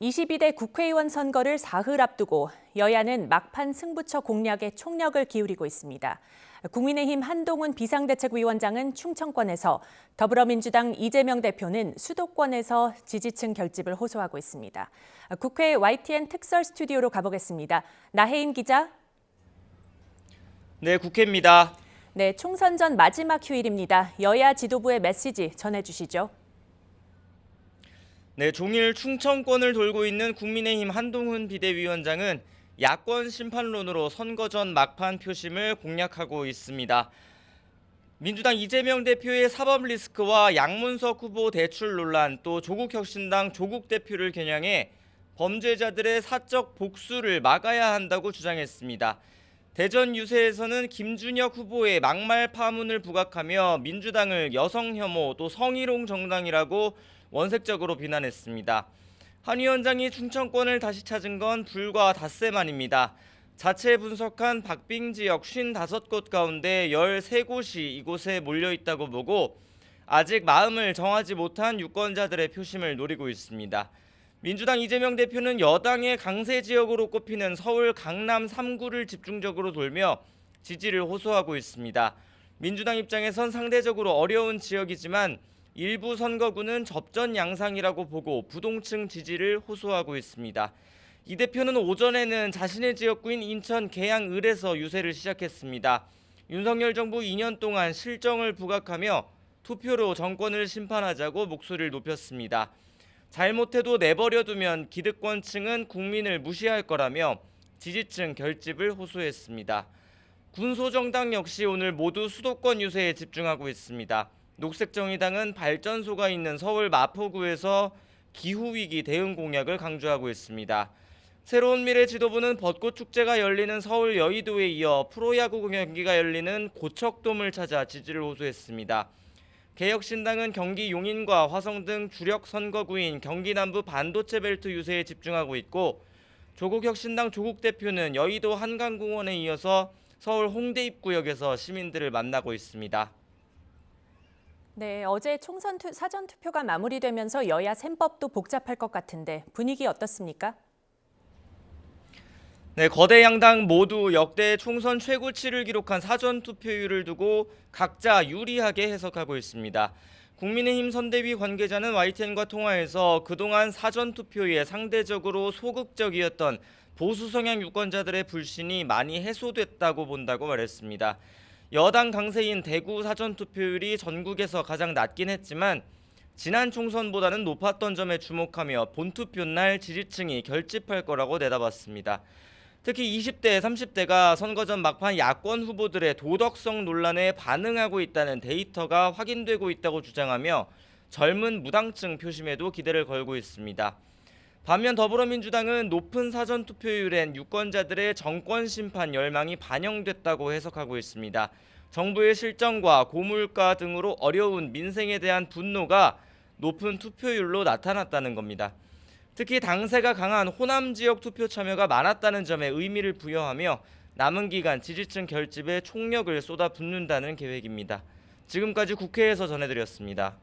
22대 국회의원 선거를 사흘 앞두고 여야는 막판 승부처 공략에 총력을 기울이고 있습니다. 국민의힘 한동훈 비상대책위원장은 충청권에서, 더불어민주당 이재명 대표는 수도권에서 지지층 결집을 호소하고 있습니다. 국회 YTN 특설 스튜디오로 가보겠습니다. 나혜임 기자. 네, 국회입니다. 네, 총선 전 마지막 휴일입니다. 여야 지도부의 메시지 전해주시죠. 네, 종일 충청권을 돌고 있는 국민의힘 한동훈 비대위원장은 야권 심판론으로 선거 전 막판 표심을 공략하고 있습니다. 민주당 이재명 대표의 사법 리스크와 양문석 후보 대출 논란, 또 조국혁신당 조국 대표를 겨냥해 범죄자들의 사적 복수를 막아야 한다고 주장했습니다. 대전 유세에서는 김준혁 후보의 막말 파문을 부각하며 민주당을 여성 혐오 또 성희롱 정당이라고 원색적으로 비난했습니다. 한 위원장이 충청권을 다시 찾은 건 불과 닷새 만입니다. 자체 분석한 박빙 지역 55곳 가운데 13곳이 이곳에 몰려있다고 보고 아직 마음을 정하지 못한 유권자들의 표심을 노리고 있습니다. 민주당 이재명 대표는 여당의 강세 지역으로 꼽히는 서울 강남 3구를 집중적으로 돌며 지지를 호소하고 있습니다. 민주당 입장에선 상대적으로 어려운 지역이지만 일부 선거구는 접전 양상이라고 보고 부동층 지지를 호소하고 있습니다. 이 대표는 오전에는 자신의 지역구인 인천 계양을에서 유세를 시작했습니다. 윤석열 정부 2년 동안 실정을 부각하며 투표로 정권을 심판하자고 목소리를 높였습니다. 잘못해도 내버려두면 기득권층은 국민을 무시할 거라며 지지층 결집을 호소했습니다. 군소정당 역시 오늘 모두 수도권 유세에 집중하고 있습니다. 녹색정의당은 발전소가 있는 서울 마포구에서 기후위기 대응 공약을 강조하고 있습니다. 새로운 미래 지도부는 벚꽃축제가 열리는 서울 여의도에 이어 프로야구 경기가 열리는 고척돔을 찾아 지지를 호소했습니다. 개혁신당은 경기 용인과 화성 등 주력 선거구인 경기 남부 반도체 벨트 유세에 집중하고 있고, 조국혁신당 조국 대표는 여의도 한강공원에 이어서 서울 홍대 입구역에서 시민들을 만나고 있습니다. 네, 어제 총선 사전투표가 마무리되면서 여야 셈법도 복잡할 것 같은데 분위기 어떻습니까? 네, 거대 양당 모두 역대 총선 최고치를 기록한 사전투표율을 두고 각자 유리하게 해석하고 있습니다. 국민의힘 선대위 관계자는 YTN과 통화에서 그동안 사전투표에 상대적으로 소극적이었던 보수 성향 유권자들의 불신이 많이 해소됐다고 본다고 말했습니다. 여당 강세인 대구 사전투표율이 전국에서 가장 낮긴 했지만 지난 총선보다는 높았던 점에 주목하며 본투표 날 지지층이 결집할 거라고 내다봤습니다. 특히 20대, 30대가 선거 전 막판 야권 후보들의 도덕성 논란에 반응하고 있다는 데이터가 확인되고 있다고 주장하며 젊은 무당층 표심에도 기대를 걸고 있습니다. 반면 더불어민주당은 높은 사전투표율엔 유권자들의 정권 심판 열망이 반영됐다고 해석하고 있습니다. 정부의 실정과 고물가 등으로 어려운 민생에 대한 분노가 높은 투표율로 나타났다는 겁니다. 특히 당세가 강한 호남 지역 투표 참여가 많았다는 점에 의미를 부여하며 남은 기간 지지층 결집에 총력을 쏟아붓는다는 계획입니다. 지금까지 국회에서 전해드렸습니다.